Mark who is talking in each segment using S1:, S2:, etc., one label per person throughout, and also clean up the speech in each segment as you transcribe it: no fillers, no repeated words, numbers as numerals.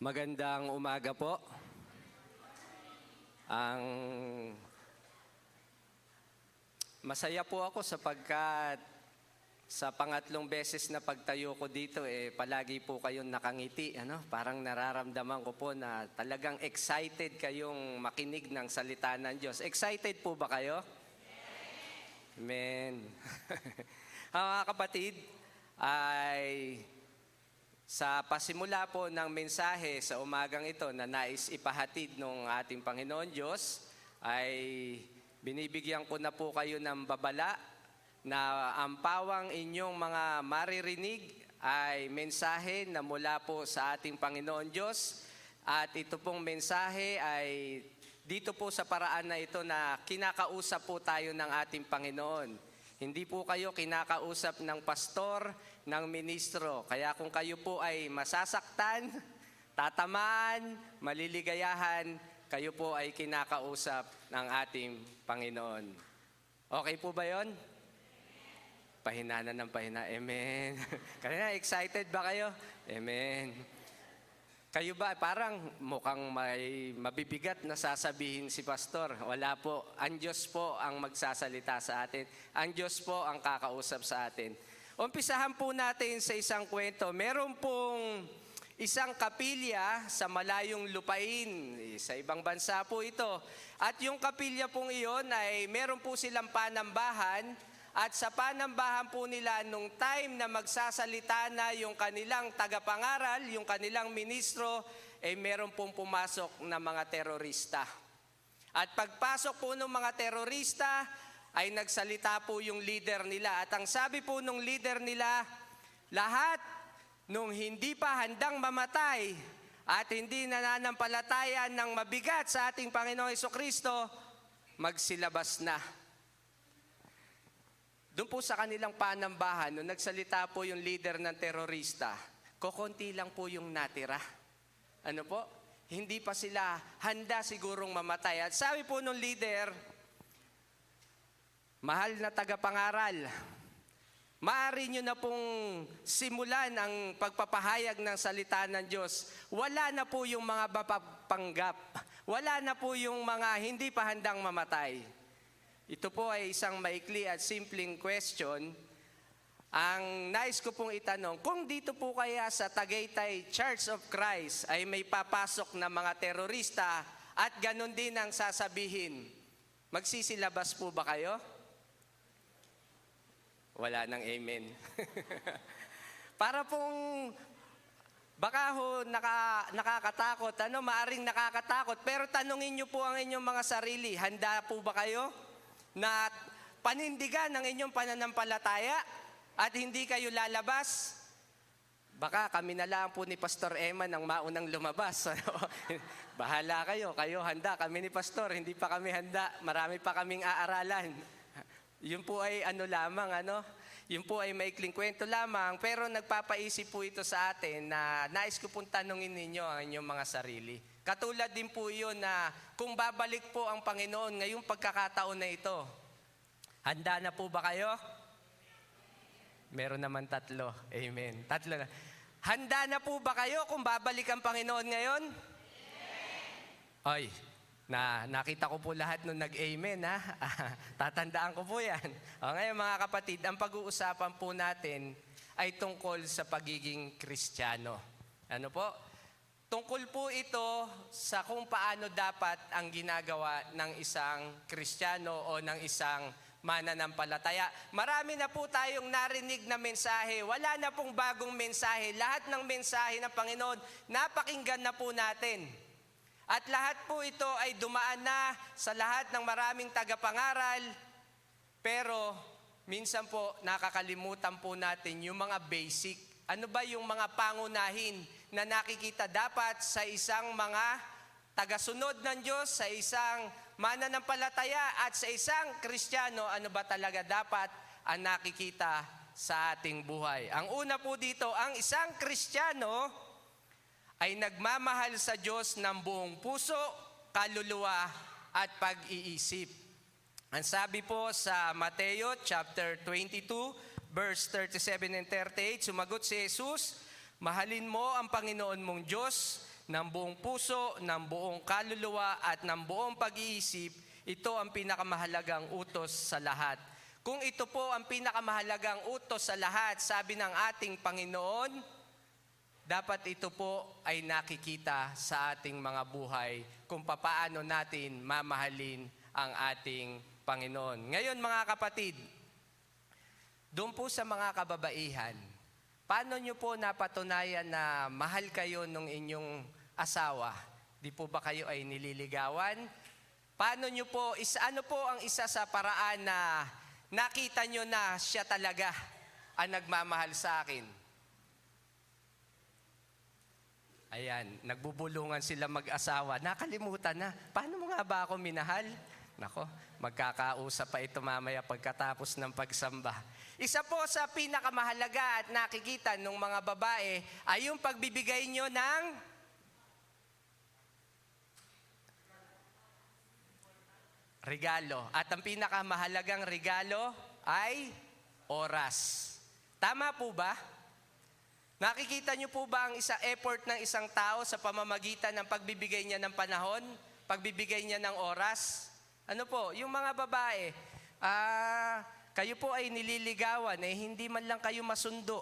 S1: Magandang umaga po. Ang masaya po ako sapagkat sa pangatlong beses na pagtayo ko dito, palagi po kayong nakangiti. Parang nararamdaman ko po na talagang excited kayong makinig ng salita ng Diyos. Excited po ba kayo? Amen. Mga kapatid, ay sa pasimula po ng mensahe sa umagang ito na nais ipahatid ng ating Panginoon Diyos, ay binibigyan ko na po kayo ng babala na ang pawang inyong mga maririnig ay mensahe na mula po sa ating Panginoon Diyos. At ito pong mensahe ay dito po sa paraan na ito na kinakausap po tayo ng ating Panginoon. Hindi po kayo kinakausap ng pastor, ng ministro. Kaya kung kayo po ay masasaktan, tatamaan, maliligayahan, kayo po ay kinakausap ng ating Panginoon. Okay po ba yon? Pahina na ng pahina. Amen. Kanina, excited ba kayo? Amen. Kayo ba, parang mukhang may mabibigat na sasabihin si pastor. Wala po. Ang Diyos po ang magsasalita sa atin. Ang Diyos po ang kakausap sa atin. Umpisahan po natin sa isang kwento. Meron pong isang kapilya sa malayong lupain. Sa ibang bansa po ito. At yung kapilya pong iyon ay meron po silang panambahan. At sa panambahan po nila, nung time na magsasalita na yung kanilang tagapangaral, yung kanilang ministro, meron pong pumasok na mga terorista. At pagpasok po ng mga terorista, ay nagsalita po yung leader nila. At ang sabi po ng leader nila, lahat nung hindi pa handang mamatay at hindi nananampalataya ng mabigat sa ating Panginoong Hesukristo, magsilabas na. Doon po sa kanilang panambahan, nung nagsalita po yung leader ng terorista, kokonti lang po yung natira. Ano po? Hindi pa sila handa sigurong mamatay. At sabi po nung leader, mahal na tagapangaral, maaari nyo na pong simulan ang pagpapahayag ng salita ng Diyos. Wala na po yung mga mapapanggap. Wala na po yung mga hindi pa handang mamatay. Ito po ay isang maikli at simpleng question. Ang nais ko pong itanong, kung dito po kaya sa Tagaytay Church of Christ ay may papasok na mga terorista at ganun din ang sasabihin, magsisilabas po ba kayo? Wala nang amen. Para pong baka ho nakakatakot, maaring nakakatakot, pero tanungin niyo po ang inyong mga sarili, handa po ba kayo na panindigan ang inyong pananampalataya at hindi kayo lalabas? Baka kami na lang po ni Pastor Emma nang maunang lumabas. Bahala kayo, handa. Kami ni Pastor, hindi pa kami handa. Marami pa kaming aaralan. Yun po ay yun po ay maikling kwento lamang, pero nagpapaisip po ito sa atin na nais ko pong tanungin ninyo ang inyong mga sarili. Katulad din po yun na kung babalik po ang Panginoon ngayong pagkakataon na ito, handa na po ba kayo? Meron naman 3. Amen. 3 na. Handa na po ba kayo kung babalik ang Panginoon ngayon? Ay, nakita ko po lahat nung nag-amen, ha? Tatandaan ko po yan. Ngayon mga kapatid, ang pag-uusapan po natin ay tungkol sa pagiging Kristiyano. Ano po? Tungkol po ito sa kung paano dapat ang ginagawa ng isang Kristiyano o ng isang mananampalataya. Marami na po tayong narinig na mensahe. Wala na pong bagong mensahe. Lahat ng mensahe ng Panginoon, napakinggan na po natin. At lahat po ito ay dumaan na sa lahat ng maraming tagapangaral. Pero minsan po nakakalimutan po natin yung mga basic. Ano ba yung mga pangunahin na nakikita dapat sa isang mga tagasunod ng Diyos, sa isang mananampalataya at sa isang Kristiyano, ano ba talaga dapat ang nakikita sa ating buhay? Ang una po dito, ang isang Kristiyano ay nagmamahal sa Diyos ng buong puso, kaluluwa at pag-iisip. Ang sabi po sa Mateo chapter 22, verse 37 and 38, sumagot si Jesus, mahalin mo ang Panginoon mong Diyos ng buong puso, ng buong kaluluwa at ng buong pag-iisip, ito ang pinakamahalagang utos sa lahat. Kung ito po ang pinakamahalagang utos sa lahat, sabi ng ating Panginoon, dapat ito po ay nakikita sa ating mga buhay kung papaano natin mamahalin ang ating Panginoon. Ngayon mga kapatid, doon po sa mga kababaihan, paano nyo po napatunayan na mahal kayo ng inyong asawa? Di po ba kayo ay nililigawan? Paano nyo po, ano po ang isa sa paraan na nakita nyo na siya talaga ang nagmamahal sa akin? Ayan, nagbubulungan sila mag-asawa. Nakalimutan na. Paano mo nga ba ako minahal? Nako, magkakausap pa ito mamaya pagkatapos ng pagsamba. Isa po sa pinakamahalaga at nakikita ng mga babae ay yung pagbibigay nyo ng regalo. At ang pinakamahalagang regalo ay oras. Tama po ba? Nakikita niyo po ba ang effort ng isang tao sa pamamagitan ng pagbibigay niya ng panahon, pagbibigay niya ng oras? Ano po, yung mga babae, kayo po ay nililigawan, hindi man lang kayo masundo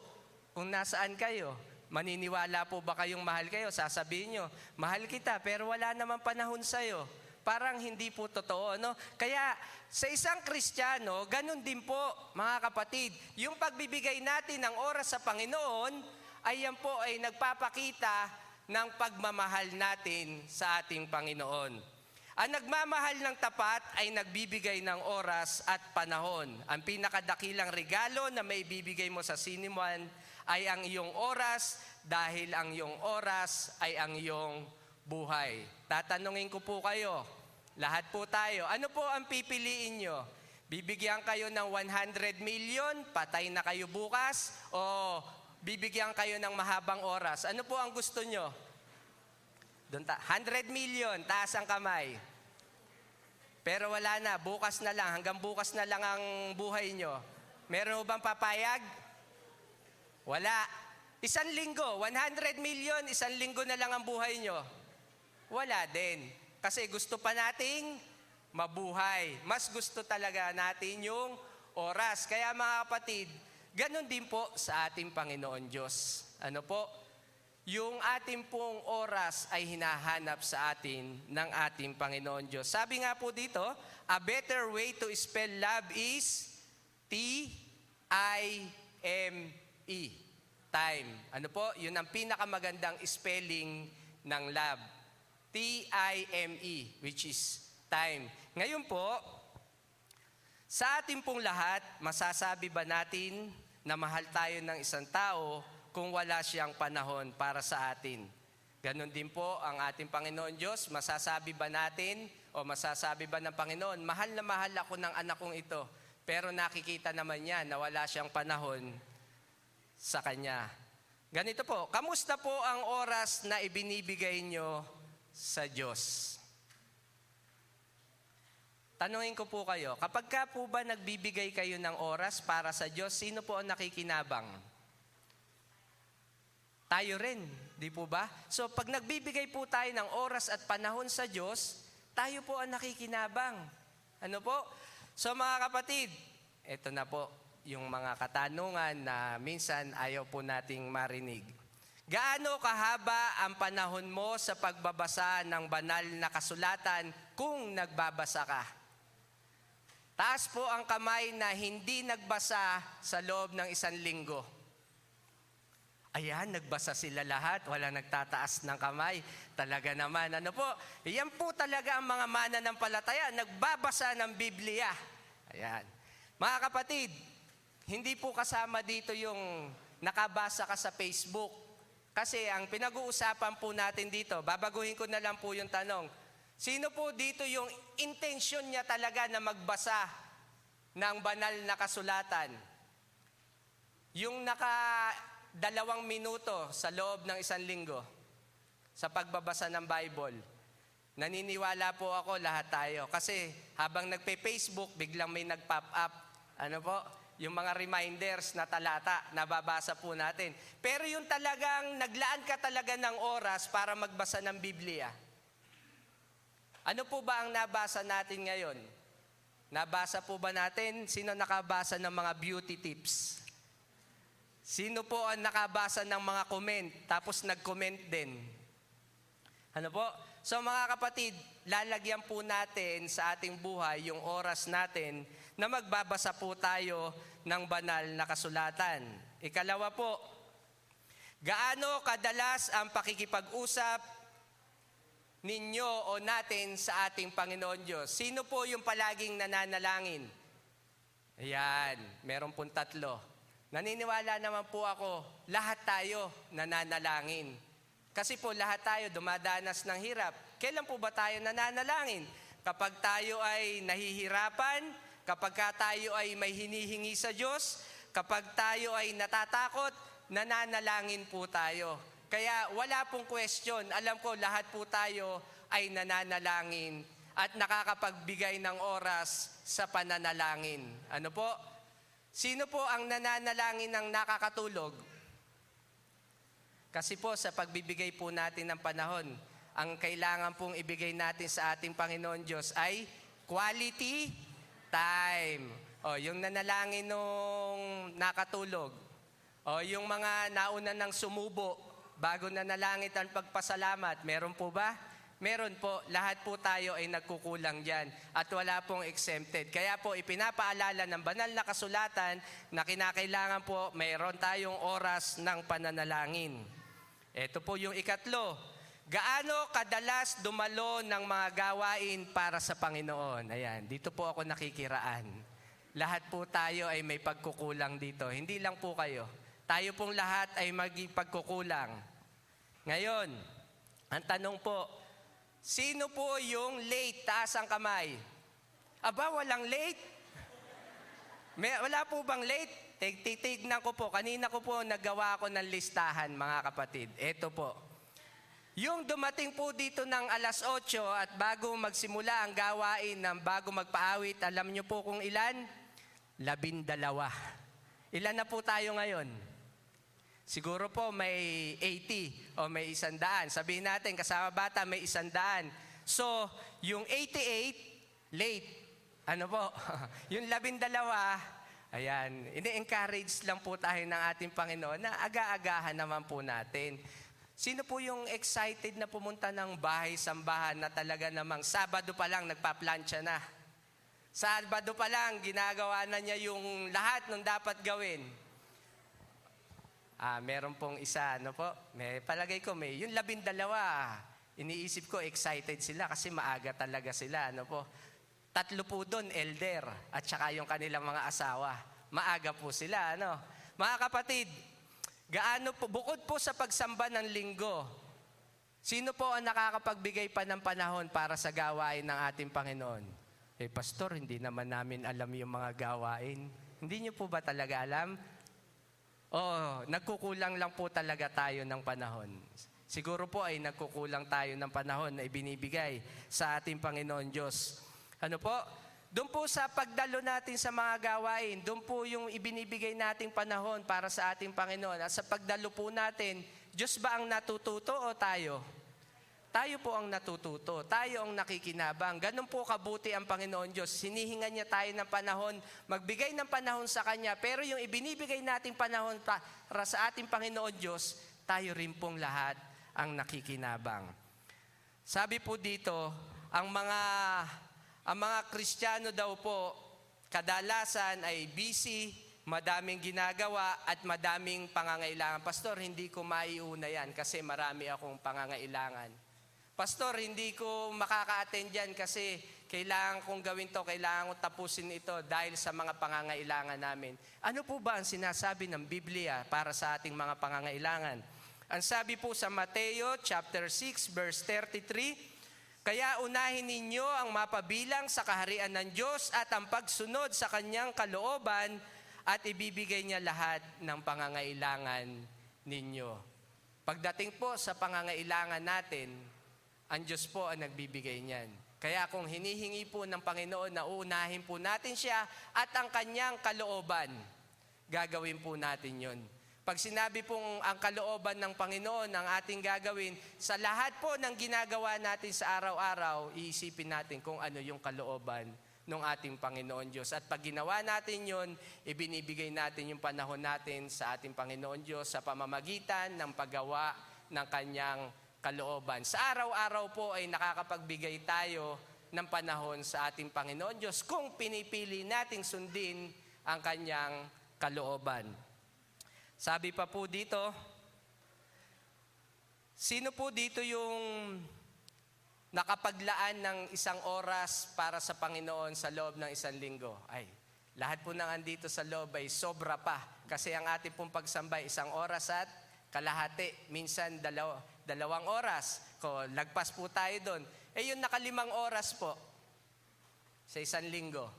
S1: kung nasaan kayo. Maniniwala po ba kayong mahal kayo? Sasabihin niyo, mahal kita pero wala naman panahon sa'yo. Parang hindi po totoo, no? Kaya sa isang Kristiyano, ganun din po, mga kapatid, yung pagbibigay natin ng oras sa Panginoon, ay yan po ay nagpapakita ng pagmamahal natin sa ating Panginoon. Ang nagmamahal ng tapat ay nagbibigay ng oras at panahon. Ang pinakadakilang regalo na may bibigay mo sa sinimuan ay ang iyong oras, dahil ang iyong oras ay ang iyong buhay. Tatanungin ko po kayo, lahat po tayo, ano po ang pipiliin nyo? Bibigyan kayo ng 100 million, patay na kayo bukas, o bibigyan kayo ng mahabang oras? Ano po ang gusto nyo? 100 million, taas ang kamay. Pero wala na, bukas na lang, hanggang bukas na lang ang buhay nyo. Meron bang papayag? Wala. 1 linggo, 100 million, 1 linggo na lang ang buhay nyo. Wala din. Kasi gusto pa nating mabuhay. Mas gusto talaga natin yung oras. Kaya mga kapatid, ganon din po sa ating Panginoon Diyos. Ano po? Yung ating pong oras ay hinahanap sa atin ng ating Panginoon Diyos. Sabi nga po dito, a better way to spell love is T-I-M-E. Time. Ano po? Yun ang pinakamagandang spelling ng love. T-I-M-E, which is time. Ngayon po, sa ating pong lahat, masasabi ba natin na mahal tayo ng isang tao kung wala siyang panahon para sa atin? Ganon din po ang ating Panginoon Diyos. Masasabi ba natin o masasabi ba ng Panginoon, mahal na mahal ako ng anak kong ito, pero nakikita naman niya na wala siyang panahon sa kanya. Ganito po, kamusta po ang oras na ibinibigay nyo sa Diyos? Tanungin ko po kayo, kapag ka po ba nagbibigay kayo ng oras para sa Diyos, sino po ang nakikinabang? Tayo rin, di po ba? So pag nagbibigay po tayo ng oras at panahon sa Diyos, tayo po ang nakikinabang. Ano po? So mga kapatid, ito na po yung mga katanungan na minsan ayaw po nating marinig. Gaano kahaba ang panahon mo sa pagbabasa ng banal na kasulatan kung nagbabasa ka? Taas po ang kamay na hindi nagbasa sa loob ng 1 linggo. Ayan, nagbasa sila lahat, wala nagtataas ng kamay. Talaga naman, ano po, yan po talaga ang mga mananampalataya, nagbabasa ng Biblia. Ayan. Mga kapatid, hindi po kasama dito yung nakabasa ka sa Facebook. Kasi ang pinag-uusapan po natin dito, babaguhin ko na lang po yung tanong, sino po dito yung intensyon niya talaga na magbasa ng banal na kasulatan? Yung 2 minuto sa loob ng 1 linggo sa pagbabasa ng Bible. Naniniwala po ako lahat tayo. Kasi habang nagpe-Facebook, biglang may nag-pop up. Ano po? yung mga reminders na talata, nababasa po natin. Pero yung talagang naglaan ka talaga ng oras para magbasa ng Biblia. Ano po ba ang nabasa natin ngayon? Nabasa po ba natin? Sino nakabasa ng mga beauty tips? Sino po ang nakabasa ng mga comment, tapos nag-comment din? Ano po? So mga kapatid, lalagyan po natin sa ating buhay yung oras natin na magbabasa po tayo ng banal na kasulatan. Ikalawa po, gaano kadalas ang pakikipag-usap ninyo o natin sa ating Panginoon Diyos? Sino po yung palaging nananalangin? Ayan, meron pong 3. Naniniwala naman po ako, lahat tayo nananalangin. Kasi po lahat tayo dumadanas ng hirap. Kailan po ba tayo nananalangin? Kapag tayo ay nahihirapan, kapag tayo ay may hinihingi sa Diyos, kapag tayo ay natatakot, nananalangin po tayo. Kaya wala pong question. Alam ko lahat po tayo ay nananalangin at nakakapagbigay ng oras sa pananalangin. Ano po? Sino po ang nananalangin ng nakakatulog? Kasi po sa pagbibigay po natin ng panahon, ang kailangan pong ibigay natin sa ating Panginoon Diyos ay quality time. O, yung nanalangin nung nakatulog. O, yung mga nauna ng sumubo, bago nanalangit ang pagpasalamat, meron po ba? Meron po. Lahat po tayo ay nagkukulang dyan. At wala pong exempted. Kaya po ipinapaalala ng banal na kasulatan na kinakailangan po mayroon tayong oras ng pananalangin. Ito po yung 3. Gaano kadalas dumalo ng mga gawain para sa Panginoon? Ayan, dito po ako nakikiraan. Lahat po tayo ay may pagkukulang dito. Hindi lang po kayo. Tayo pong lahat ay magpagkukulang. Ngayon, ang tanong po, sino po yung late? Taas ang kamay. Aba, walang late? Wala po bang late? Titignan ko po. Kanina ko po naggawa ko ng listahan, mga kapatid. Ito po. Yung dumating po dito ng 8:00 at bago magsimula ang gawain ng bago magpaawit, alam niyo po kung ilan? 12. Ilan na po tayo ngayon? Siguro po may 80 o may 100. Sabihin natin, kasama bata may 100. So, yung 88, late. Ano po? Yung 12, ayan, ini-encourage lang po tayo ng ating Panginoon na aga-agahan naman po natin. Sino po yung excited na pumunta ng bahay-sambahan na talaga namang Sabado pa lang nagpaplansya na? Sabado pa lang ginagawa na niya yung lahat ng dapat gawin. Meron pong isa, ano po? May palagay ko may yung 12. Iniisip ko excited sila kasi maaga talaga sila, ano po? 3 po doon, elder, at saka yung kanilang mga asawa. Maaga po sila, ano? Mga kapatid, gaano po, bukod po sa pagsamba ng linggo, sino po ang nakakapagbigay pa ng panahon para sa gawain ng ating Panginoon? Pastor, hindi naman namin alam yung mga gawain. Hindi niyo po ba talaga alam? Nagkukulang lang po talaga tayo ng panahon. Siguro po ay nagkukulang tayo ng panahon na ibinibigay sa ating Panginoon Diyos. Ano po? Doon po sa pagdalo natin sa mga gawain, doon po yung ibinibigay nating panahon para sa ating Panginoon. At sa pagdalo po natin, Diyos ba ang natututo o tayo? Tayo po ang natututo. Tayo ang nakikinabang. Ganun po kabuti ang Panginoon Diyos. Hinihingan niya tayo ng panahon, magbigay ng panahon sa Kanya. Pero yung ibinibigay nating panahon para sa ating Panginoon Diyos, tayo rin pong lahat ang nakikinabang. Sabi po dito, ang mga Kristiyano daw po, kadalasan ay busy, madaming ginagawa at madaming pangangailangan. Pastor, hindi ko maiuna yan kasi marami akong pangangailangan. Pastor, hindi ko makaka-attend yan kasi kailangan kong gawin to, kailangan kong tapusin ito dahil sa mga pangangailangan namin. Ano po ba ang sinasabi ng Biblia para sa ating mga pangangailangan? Ang sabi po sa Mateo chapter 6 verse 33, kaya unahin ninyo ang mapabilang sa kaharian ng Diyos at ang pagsunod sa Kanyang kalooban at ibibigay niya lahat ng pangangailangan ninyo. Pagdating po sa pangangailangan natin, ang Diyos po ang nagbibigay niyan. Kaya kung hinihingi po ng Panginoon na uunahin po natin siya at ang kanyang kalooban, gagawin po natin yun. Pag sinabi pong ang kalooban ng Panginoon ang ating gagawin, sa lahat po ng ginagawa natin sa araw-araw, iisipin natin kung ano yung kalooban ng ating Panginoon Diyos. At pag ginawa natin yun, ibinibigay natin yung panahon natin sa ating Panginoon Diyos sa pamamagitan ng paggawa ng kanyang kalooban. Sa araw-araw po ay nakakapagbigay tayo ng panahon sa ating Panginoon Diyos kung pinipili nating sundin ang kanyang kalooban. Sabi pa po dito, sino po dito yung nakapaglaan ng isang oras para sa Panginoon sa loob ng isang linggo? Ay, lahat po nang andito sa loob ay sobra pa. Kasi ang ating pong pagsambay, 1 oras at kalahati. Minsan 2 oras. Lagpas po tayo doon. Eh yung 5 oras po sa isang linggo.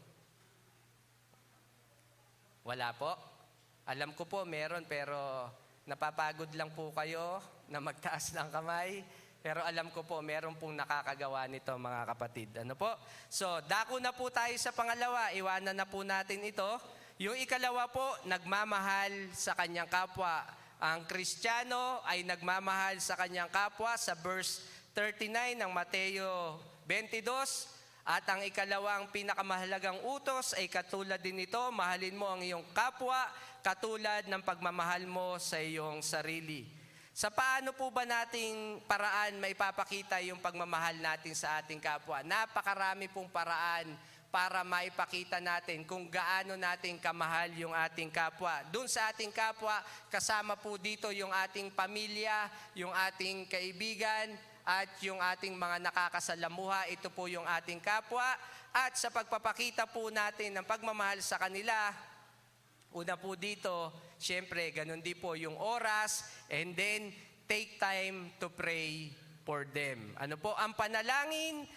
S1: Wala po. Alam ko po meron, pero napapagod lang po kayo na magtaas ng kamay. Pero alam ko po, meron pong nakakagawa nito, mga kapatid. Ano po? So, dako na po tayo sa pangalawa. Iwanan na po natin ito. Yung ikalawa po, nagmamahal sa kanyang kapwa. Ang Kristiyano ay nagmamahal sa kanyang kapwa sa verse 39 ng Mateo 22. At ang ikalawang pinakamahalagang utos ay katulad din nito, mahalin mo ang iyong kapwa katulad ng pagmamahal mo sa iyong sarili. Sa paano po ba nating paraan maipapakita yung pagmamahal natin sa ating kapwa? Napakarami pong paraan para maipakita natin kung gaano natin kamahal yung ating kapwa. Doon sa ating kapwa, kasama po dito yung ating pamilya, yung ating kaibigan, at yung ating mga nakakasalamuha. Ito po yung ating kapwa. At sa pagpapakita po natin ng pagmamahal sa kanila, una po dito, syempre, ganun din po yung oras, and then take time to pray for them. Ano po, ang panalangin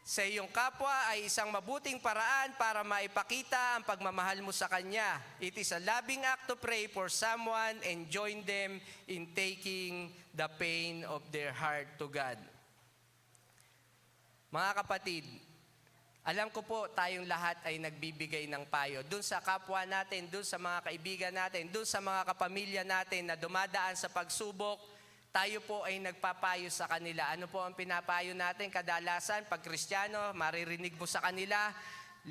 S1: sa iyong kapwa ay isang mabuting paraan para maipakita ang pagmamahal mo sa kanya. It is a loving act to pray for someone and join them in taking the pain of their heart to God. Mga kapatid, alam ko po tayong lahat ay nagbibigay ng payo dun sa kapwa natin, dun sa mga kaibigan natin, dun sa mga kapamilya natin na dumadaan sa pagsubok. Tayo po ay nagpapayo sa kanila. Ano po ang pinapayo natin? Kadalasan, pag Kristiyano, maririnig mo sa kanila,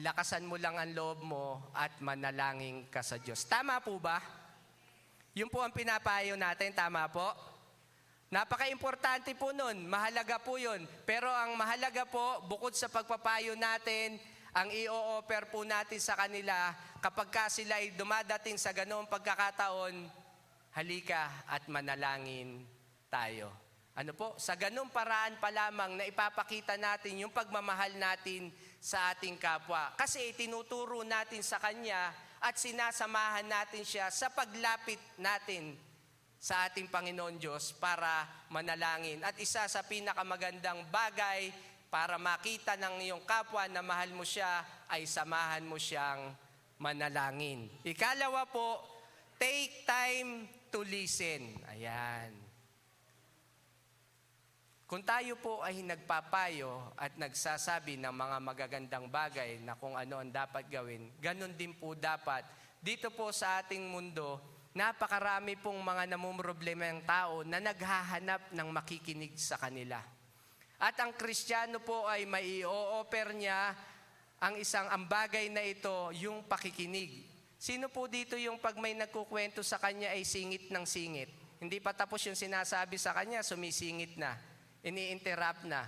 S1: lakasan mo lang ang loob mo at manalangin ka sa Diyos. Tama po ba? Yun po ang pinapayo natin, tama po? Napaka-importante po nun, mahalaga po yun. Pero ang mahalaga po, bukod sa pagpapayo natin, ang i-o-offer po natin sa kanila, kapag ka sila ay dumadating sa ganoong pagkakataon, halika at manalangin tayo. Ano po? Sa ganoong paraan pa lamang na ipapakita natin yung pagmamahal natin sa ating kapwa. Kasi tinuturo natin sa Kanya at sinasamahan natin siya sa paglapit natin sa ating Panginoon Diyos para manalangin. At isa sa pinakamagandang bagay para makita ng iyong kapwa na mahal mo siya ay samahan mo siyang manalangin. Ikalawa po, take time to listen. Ayan. Kung tayo po ay nagpapayo at nagsasabi ng mga magagandang bagay na kung ano ang dapat gawin, ganun din po dapat. Dito po sa ating mundo, napakarami pong mga namumroblema ng tao na naghahanap ng makikinig sa kanila. At ang Kristiyano po ay may i-o-offer niya ang bagay na ito, yung pakikinig. Sino po dito yung pag may nagkukwento sa kanya ay singit ng singit? Hindi pa tapos yung sinasabi sa kanya, sumisingit na, ini-interrupt na.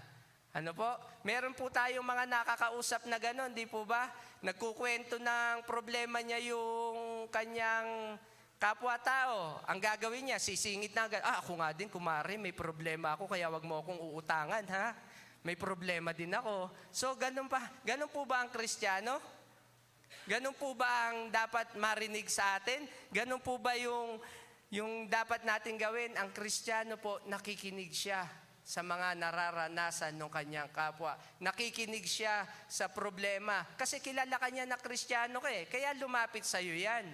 S1: Ano po? Meron po tayong mga nakakausap na gano'n, di po ba? Nagkukwento ng problema niya yung kanyang kapwa-tao. Ang gagawin niya, sisingit na agad. Ako nga din, kumari, may problema ako, kaya wag mo akong uutangan, ha? May problema din ako. So, ganun po ba ang Kristiyano? Ganun po ba ang dapat marinig sa atin? Ganun po ba yung dapat natin gawin? Ang Kristiyano po, nakikinig siya sa mga nararanasan ng kanyang kapwa. Nakikinig siya sa problema. Kasi kilala ka niya na Kristiyano ka eh. Kaya lumapit sa iyo yan.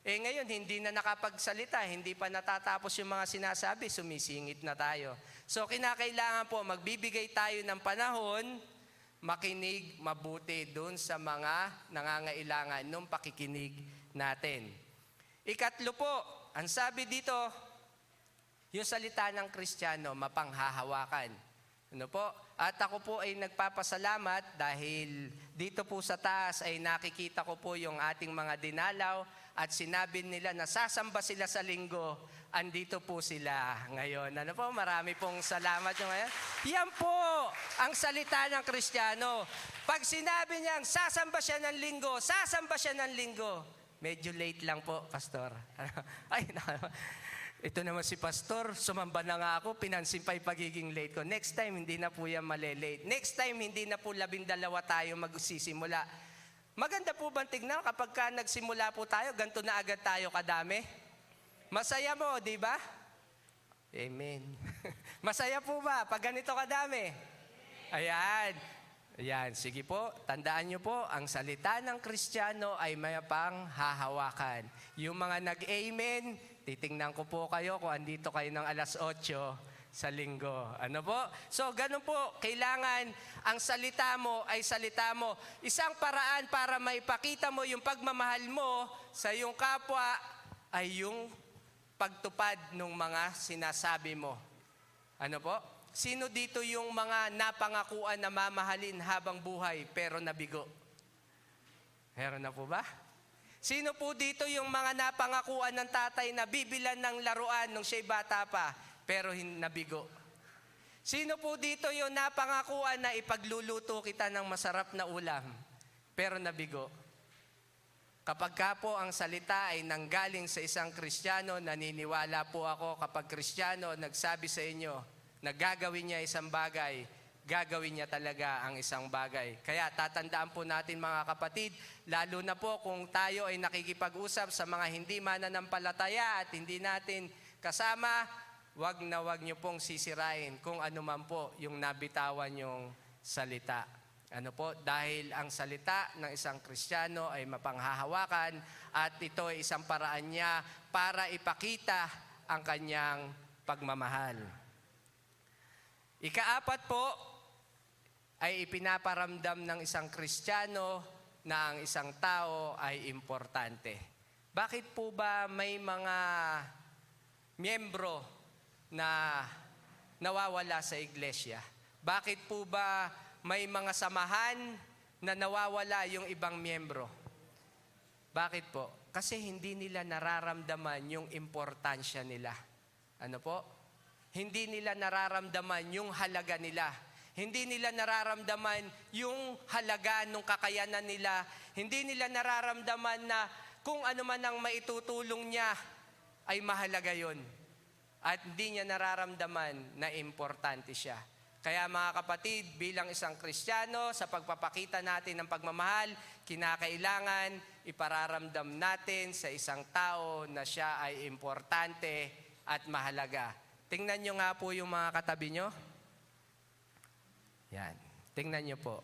S1: Eh ngayon, hindi na nakapagsalita, hindi pa natatapos yung mga sinasabi, sumisingit na tayo. So kinakailangan po, magbibigay tayo ng panahon makinig mabuti doon sa mga nangangailangan ng pakikinig natin. Ikatlo po, ang sabi dito, yung salita ng Kristiyano, mapanghahawakan. Ano po? At ako po ay nagpapasalamat dahil dito po sa taas ay nakikita ko po yung ating mga dinalaw at sinabi nila na sasamba sila sa linggo. Andito po sila ngayon. Ano po? Marami pong salamat nyo ngayon. Yan po ang salita ng Kristiyano. Pag sinabi niyang sasamba siya ng linggo, sasamba siya ng linggo. Medyo late lang po, Pastor. Ay, ito naman si Pastor, sumamba na nga ako, pinansin pa yung pagiging late ko. Next time, hindi na po yan malilate. Next time, hindi na po 12 tayo magsisimula. Maganda po bang tignan kapag ka nagsimula po tayo, ganito na agad tayo kadami? Masaya mo, di ba? Amen. Masaya po ba pag ganito kadami? Ayan. Ayan, sige po, tandaan nyo po, ang salita ng Kristiyano ay may panghahawakan. Yung mga nag-amen, titingnan ko po kayo kung andito kayo ng alas 8 sa linggo. Ano po? So, ganun po, kailangan ang salita mo ay salita mo. Isang paraan para maipakita mo yung pagmamahal mo sa iyong kapwa ay yung pagtupad ng mga sinasabi mo. Ano po? Sino dito yung mga napangakuan na mamahalin habang buhay pero nabigo? Meron na po ba? Sino po dito yung mga napangakuan ng tatay na bibilan ng laruan nung siya'y bata pa pero nabigo? Sino po dito yung napangakuan na ipagluluto kita ng masarap na ulam pero nabigo? Kapag ka po ang salita ay nanggaling sa isang Kristiyano, naniniwala po ako kapag Kristiyano nagsabi sa inyo, na gagawin niya isang bagay, gagawin niya talaga ang isang bagay. Kaya tatandaan po natin mga kapatid, lalo na po kung tayo ay nakikipag-usap sa mga hindi mananampalataya at hindi natin kasama, wag niyo pong sisirain kung ano man po yung nabitawan yung salita. Ano po? Dahil ang salita ng isang Kristiyano ay mapanghahawakan at ito ay isang paraan niya para ipakita ang kanyang pagmamahal. Ikaapat po ay ipinaparamdam ng isang Kristiyano na ang isang tao ay importante. Bakit po ba may mga miyembro na nawawala sa iglesia? Bakit po ba may mga samahan na nawawala yung ibang miyembro? Bakit po? Kasi hindi nila nararamdaman yung importansya nila. Ano po? Hindi nila nararamdaman yung halaga nila. Hindi nila nararamdaman yung halaga ng kakayanan nila. Hindi nila nararamdaman na kung ano man ang maitutulong niya ay mahalaga yon. At hindi niya nararamdaman na importante siya. Kaya mga kapatid, bilang isang Kristiyano, sa pagpapakita natin ng pagmamahal, kinakailangan ipararamdam natin sa isang tao na siya ay importante at mahalaga. Tingnan nyo nga po yung mga katabi nyo. Yan. Tingnan nyo po.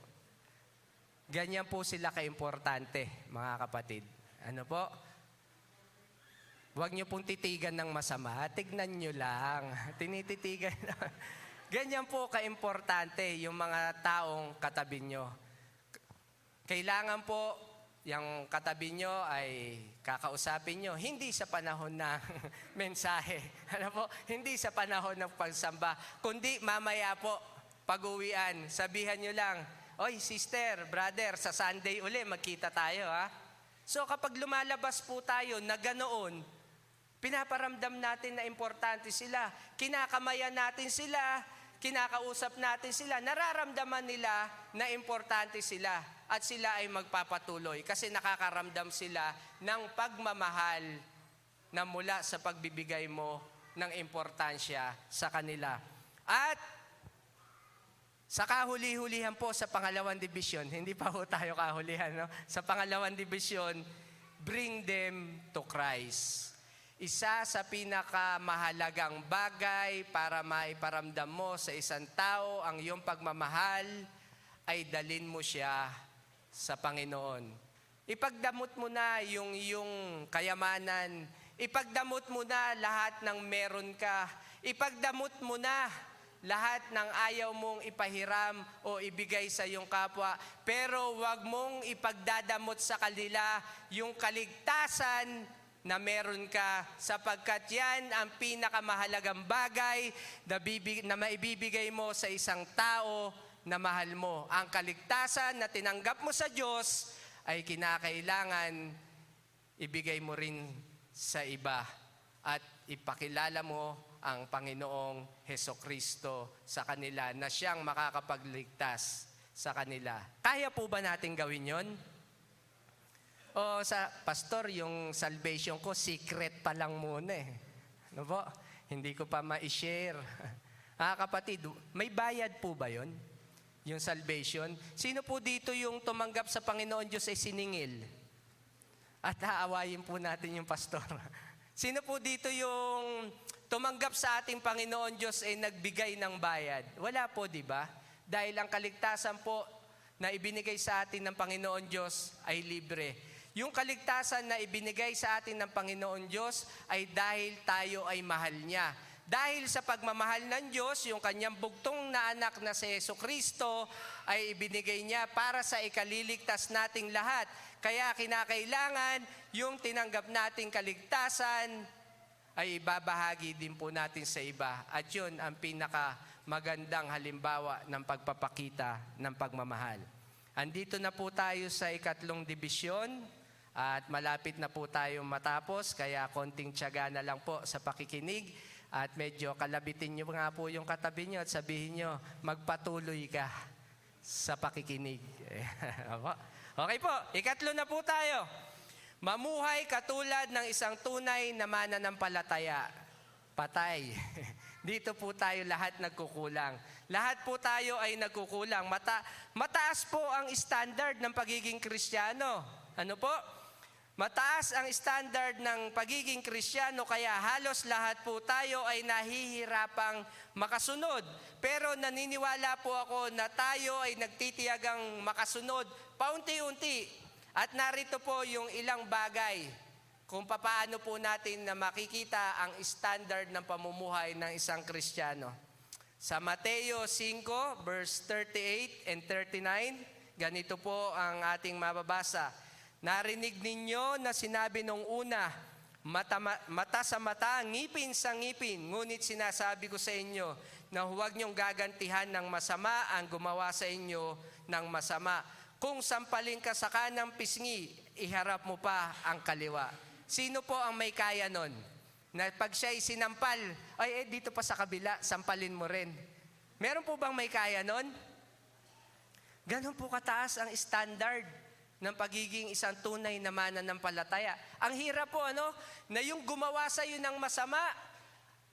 S1: Ganyan po sila kaimportante, mga kapatid. Ano po? Huwag nyo pong titigan ng masama. Tignan nyo lang. Tinititigan. Ganyan po kaimportante yung mga taong katabi nyo. Kailangan po yung katabi nyo ay kakausapin nyo, hindi sa panahon ng mensahe, ano po? Hindi sa panahon ng pagsamba, kundi mamaya po, pag-uwian, sabihan nyo lang, oy, sister, brother, sa Sunday uli, magkita tayo, ha? So kapag lumalabas po tayo na ganoon, pinaparamdam natin na importante sila, kinakamayan natin sila, kinakausap natin sila, nararamdaman nila na importante sila. At sila ay magpapatuloy kasi nakakaramdam sila ng pagmamahal na mula sa pagbibigay mo ng importansya sa kanila. At sa kahuli-hulihan po sa pangalawang dibisyon, hindi pa po tayo kahulihan, no? Sa pangalawang dibisyon, bring them to Christ. Isa sa pinakamahalagang bagay para maiparamdam mo sa isang tao ang iyong pagmamahal ay dalin mo siya sa Panginoon. Ipagdamot mo na yung iyong kayamanan. Ipagdamot mo na lahat ng meron ka. Ipagdamot mo na lahat ng ayaw mong ipahiram o ibigay sa iyong kapwa, pero huwag mong ipagdadamot sa kanila yung kaligtasan na meron ka, sapagkat yan ang pinakamahalagang bagay na maibibigay mo sa isang tao na mahal mo. Ang kaligtasan na tinanggap mo sa Diyos ay kinakailangan ibigay mo rin sa iba at ipakilala mo ang Panginoong Hesukristo sa kanila na siyang makakapagligtas sa kanila. Kaya po ba natin gawin yon? O sa pastor, yung salvation ko, secret pa lang muna eh. Ano po? Hindi ko pa ma-share. Kapatid, may bayad po ba yon? Yung salvation? Sino po dito yung tumanggap sa Panginoon Diyos ay siningil? At haawayin po natin yung pastor. Sino po dito yung tumanggap sa ating Panginoon Diyos ay nagbigay ng bayad? Wala po, di ba? Dahil ang kaligtasan po na ibinigay sa atin ng Panginoon Diyos ay libre. Yung kaligtasan na ibinigay sa atin ng Panginoon Diyos ay dahil tayo ay mahal niya. Dahil sa pagmamahal ng Diyos, yung kanyang bugtong na anak na si Hesukristo ay ibinigay niya para sa ikaliligtas nating lahat. Kaya kinakailangan yung tinanggap nating kaligtasan ay ibabahagi din po natin sa iba. At yun ang pinakamagandang halimbawa ng pagpapakita ng pagmamahal. Andito na po tayo sa 3 dibisyon at malapit na po tayong matapos, kaya konting tiyaga na lang po sa pakikinig at medyo kalabitin nyo nga po yung katabi nyo at sabihin nyo, magpatuloy ka sa pakikinig. Okay po, 3 na po tayo. Mamuhay katulad ng isang tunay na mananampalataya. Patay. Dito po tayo lahat nagkukulang. Lahat po tayo ay nagkukulang. Mataas po ang standard ng pagiging Kristiyano. Ano po? Mataas ang standard ng pagiging Kristiyano, kaya halos lahat po tayo ay nahihirapang makasunod. Pero naniniwala po ako na tayo ay nagtitiyagang makasunod paunti-unti. At narito po yung ilang bagay kung paano po natin na makikita ang standard ng pamumuhay ng isang Kristiyano. Sa Mateo 5, verse 38 and 39, ganito po ang ating mababasa. Narinig ninyo na sinabi nung una, mata sa mata, ngipin sa ngipin. Ngunit sinasabi ko sa inyo na huwag niyong gagantihan ng masama ang gumawa sa inyo ng masama. Kung sampalin ka sa kanang pisngi, iharap mo pa ang kaliwa. Sino po ang may kaya nun? Na pag siya'y sinampal, dito pa sa kabila, sampalin mo rin. Meron po bang may kaya nun? Ganon po kataas ang standard ng pagiging isang tunay na mananampalataya. Ang hirap po, na yung gumawa sa iyo ng masama,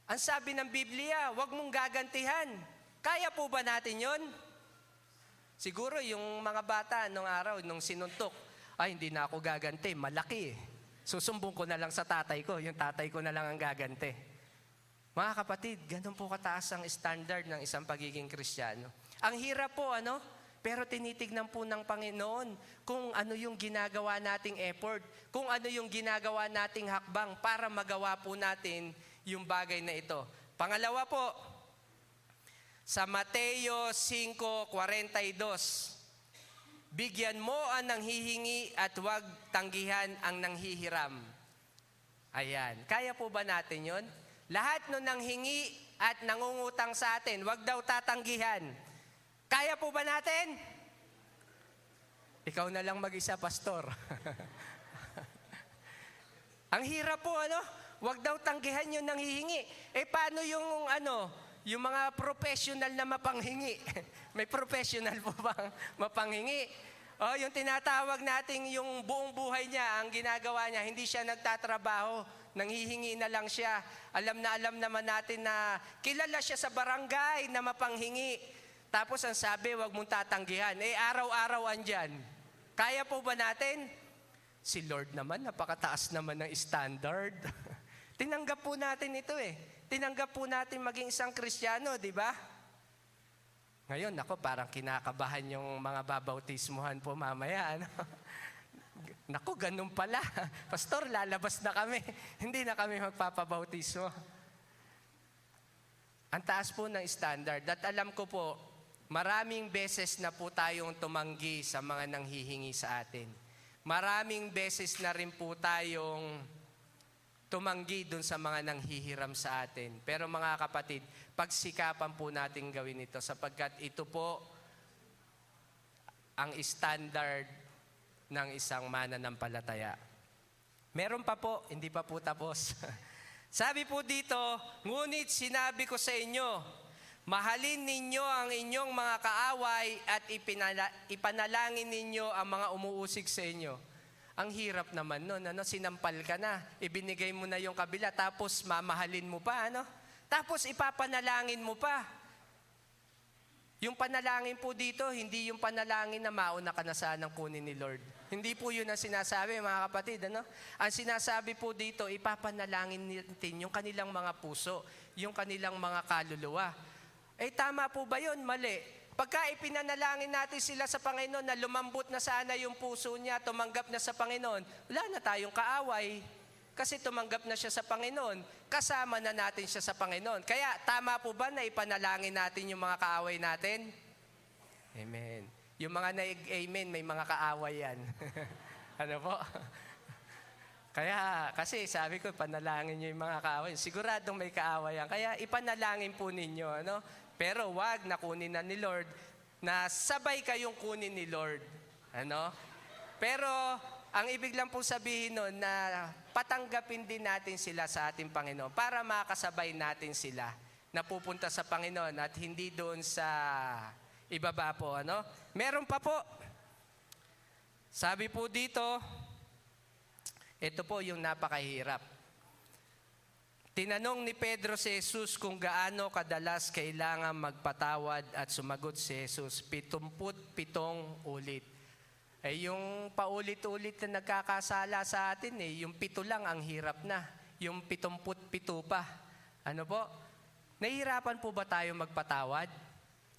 S1: ang sabi ng Biblia, huwag mong gagantihan. Kaya po ba natin yon? Siguro yung mga bata nung araw, nung sinuntok, hindi na ako gaganti, malaki. Susumbong ko na lang sa tatay ko, yung tatay ko na lang ang gaganti. Mga kapatid, ganun po kataas ang standard ng isang pagiging Kristiyano. Ang hirap po, pero tinitignan po ng Panginoon kung ano yung ginagawa nating effort, kung ano yung ginagawa nating hakbang para magawa po natin yung bagay na ito. Pangalawa po, sa Mateo 5:42, bigyan mo ang nanghihingi at huwag tanggihan ang nanghihiram. Ayan. Kaya po ba natin yon? Lahat no nanghingi at nangungutang sa atin, huwag daw tatanggihan. Kaya po ba natin? Ikaw na lang mag-isa, pastor. Ang hirap po, Huwag daw tanggihan yung nanghihingi. Paano yung, yung mga professional na mapanghingi? May professional po bang mapanghingi? Yung tinatawag nating yung buong buhay niya, ang ginagawa niya, hindi siya nagtatrabaho, nanghihingi na lang siya. Alam naman natin na kilala siya sa barangay na mapanghingi. Tapos ang sabi, huwag mong tatanggihan. Araw-araw andyan. Kaya po ba natin? Si Lord naman, napakataas naman ng standard. Tinanggap po natin ito Tinanggap po natin maging isang Kristiyano, di ba? Ngayon, parang kinakabahan yung mga babautismuhan po mamaya. Ganun pala. Pastor, lalabas na kami. Hindi na kami magpapabautismo. Ang taas po ng standard. At alam ko po, maraming beses na po tayong tumanggi sa mga nanghihingi sa atin. Maraming beses na rin po tayong tumanggi dun sa mga nanghihiram sa atin. Pero mga kapatid, pagsikapan po natin gawin ito sapagkat ito po ang standard ng isang mananampalataya. Meron pa po, hindi pa po tapos. Sabi po dito, ngunit sinabi ko sa inyo, mahalin ninyo ang inyong mga kaaway at ipanalangin ninyo ang mga umuusig sa inyo. Ang hirap naman nun, sinampal ka na, ibinigay mo na yung kabila, tapos mamahalin mo pa, Tapos ipapanalangin mo pa. Yung panalangin po dito, hindi yung panalangin na mauna ka na sanang kunin ni Lord. Hindi po yun ang sinasabi, mga kapatid. Ang sinasabi po dito, ipapanalangin natin yung kanilang mga puso, yung kanilang mga kaluluwa. Tama po ba yun? Mali. Pagka ipinanalangin natin sila sa Panginoon na lumambot na sana yung puso niya, tumanggap na sa Panginoon, wala na tayong kaaway. Kasi tumanggap na siya sa Panginoon. Kasama na natin siya sa Panginoon. Kaya tama po ba na ipanalangin natin yung mga kaaway natin? Amen. Yung mga amen, may mga kaaway yan. Ano po? Kaya, kasi sabi ko, panalangin nyo yung mga kaaway. Siguradong may kaaway yan. Kaya ipanalangin po ninyo. Pero wag na kunin na ni Lord, na sabay kayong kunin ni Lord. Pero, ang ibig lang po sabihin nun na patanggapin din natin sila sa ating Panginoon para makasabay natin sila na pupunta sa Panginoon at hindi doon sa ibaba po. Meron pa po. Sabi po dito, ito po yung napakahirap. Tinanong ni Pedro si Jesus kung gaano kadalas kailangan magpatawad at sumagot si Jesus, 77 ulit. Yung paulit-ulit na nagkakasala sa atin, yung 7 lang ang hirap na. Yung 77 pa. Ano po? Nahihirapan po ba tayo magpatawad?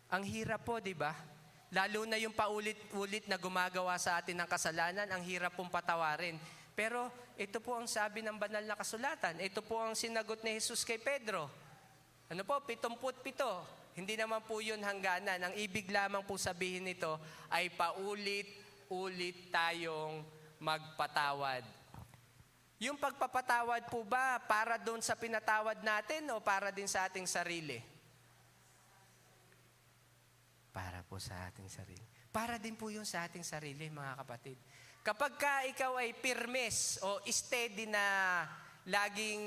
S1: Ang hirap po, di ba? Lalo na yung paulit-ulit na gumagawa sa atin ng kasalanan, ang hirap pong patawarin. Pero ito po ang sabi ng banal na kasulatan. Ito po ang sinagot ni Jesus kay Pedro. 77. Hindi naman po yun hangganan. Ang ibig lamang po sabihin nito ay paulit-ulit tayong magpatawad. Yung pagpapatawad po ba para doon sa pinatawad natin o para din sa ating sarili? Para po sa ating sarili. Para din po yun sa ating sarili, mga kapatid. Kapag ka ikaw ay pirmes o steady na laging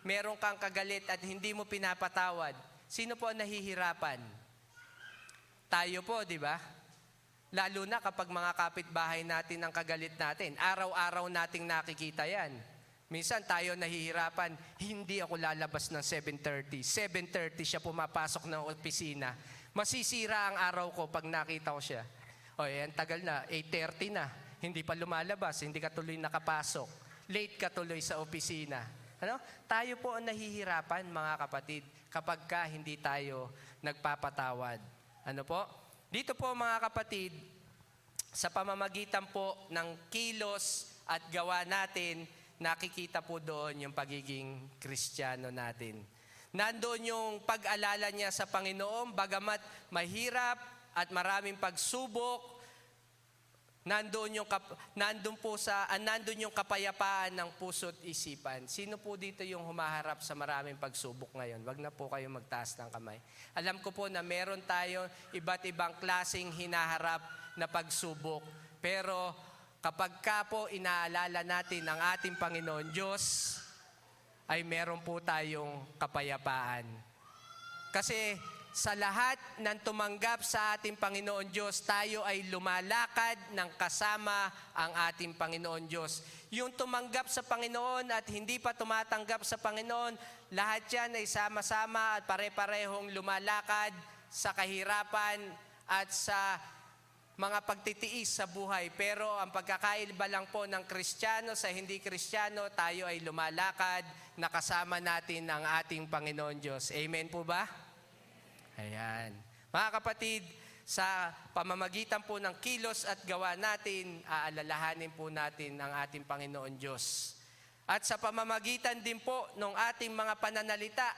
S1: meron kang kagalit at hindi mo pinapatawad, sino po ang nahihirapan? Tayo po, di ba? Lalo na kapag mga kapitbahay natin ang kagalit natin. Araw-araw nating nakikita yan. Minsan tayo nahihirapan, hindi ako lalabas ng 7:30. 7:30 siya pumapasok ng opisina. Masisira ang araw ko pag nakita ko siya. Yan, tagal na, 8:30 na. Hindi pa lumalabas, hindi ka tuloy nakapasok. Late ka tuloy sa opisina. Tayo po ang nahihirapan, mga kapatid, kapag ka hindi tayo nagpapatawad. Ano po? Dito po, mga kapatid, sa pamamagitan po ng kilos at gawa natin, nakikita po doon yung pagiging Kristiyano natin. Nandoon yung pag-alala niya sa Panginoon, bagamat mahirap at maraming pagsubok, nandoon yung kapayapaan ng puso at isipan. Sino po dito yung humaharap sa maraming pagsubok ngayon? Wag na po kayo magtaas ng kamay. Alam ko po na meron tayo iba't ibang klaseng hinaharap na pagsubok. Pero kapag ka po inaalala natin ang ating Panginoon Diyos, ay meron po tayong kapayapaan. Kasi sa lahat ng tumanggap sa ating Panginoon Diyos, tayo ay lumalakad ng kasama ang ating Panginoon Diyos. Yung tumanggap sa Panginoon at hindi pa tumatanggap sa Panginoon, lahat yan ay sama-sama at pare-parehong lumalakad sa kahirapan at sa mga pagtitiis sa buhay. Pero ang pagkakaiba lang po ng Kristiyano sa hindi Kristiyano, tayo ay lumalakad na kasama natin ang ating Panginoon Diyos. Amen po ba? Ayan. Mga kapatid, sa pamamagitan po ng kilos at gawa natin, aalalahanin po natin ang ating Panginoon Diyos. At sa pamamagitan din po ng ating mga pananalita,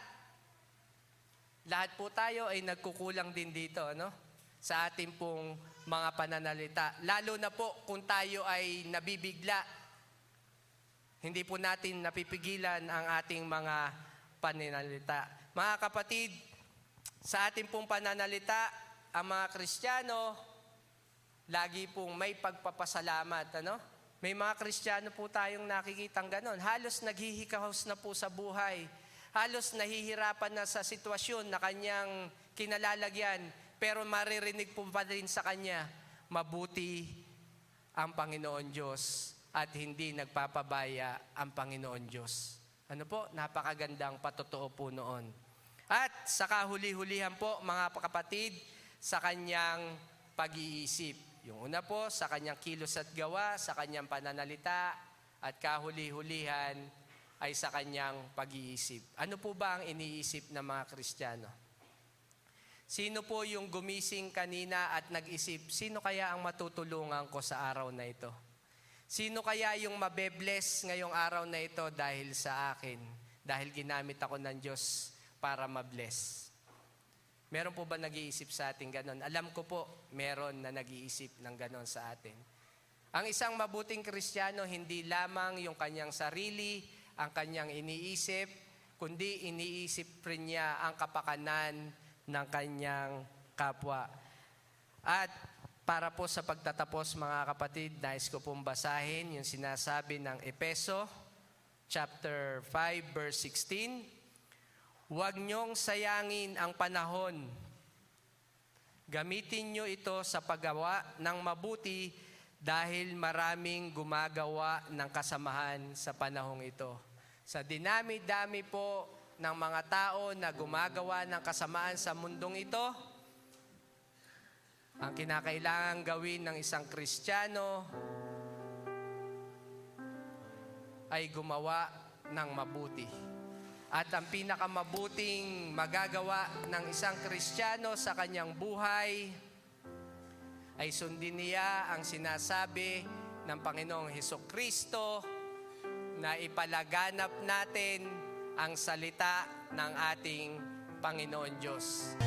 S1: lahat po tayo ay nagkukulang din dito, ano? Sa ating pong mga pananalita. Lalo na po kung tayo ay nabibigla, hindi po natin napipigilan ang ating mga pananalita. Mga kapatid, sa ating pong pananalita, ang mga Kristiyano, lagi pong may pagpapasalamat, ano? May mga Kristiyano po tayong nakikitang ganon. Halos naghihikahos na po sa buhay. Halos nahihirapan na sa sitwasyon na kanyang kinalalagyan, pero maririnig po pa rin sa kanya, mabuti ang Panginoon Diyos at hindi nagpapabaya ang Panginoon Diyos. Ano po? Napakagandang patotoo po noon. At sa kahuli-hulihan po, mga kapatid, sa kanyang pag-iisip. Yung una po, sa kanyang kilos at gawa, sa kanyang pananalita, at kahuli-hulihan ay sa kanyang pag-iisip. Ano po ba ang iniisip ng mga Kristiyano? Sino po yung gumising kanina at nag-isip, sino kaya ang matutulungan ko sa araw na ito? Sino kaya yung mabe-bless ngayong araw na ito dahil sa akin? Dahil ginamit ako ng Diyos para ma-bless. Meron po ba nag-iisip sa atin ganon? Alam ko po, meron na nag-iisip ng ganon sa atin. Ang isang mabuting Kristiyano, hindi lamang yung kanyang sarili, ang kanyang iniisip, kundi iniisip rin niya ang kapakanan ng kanyang kapwa. At para po sa pagtatapos, mga kapatid, nais ko pong basahin yung sinasabi ng Efeso, chapter 5, verse 16. Huwag niyong sayangin ang panahon. Gamitin niyo ito sa paggawa ng mabuti dahil maraming gumagawa ng kasamahan sa panahong ito. Sa dinami-dami po ng mga tao na gumagawa ng kasamaan sa mundong ito, ang kinakailangan gawin ng isang Kristiyano ay gumawa ng mabuti. At ang pinakamabuting magagawa ng isang Kristiyano sa kanyang buhay ay sundin niya ang sinasabi ng Panginoong Hesukristo na ipalaganap natin ang salita ng ating Panginoon Diyos.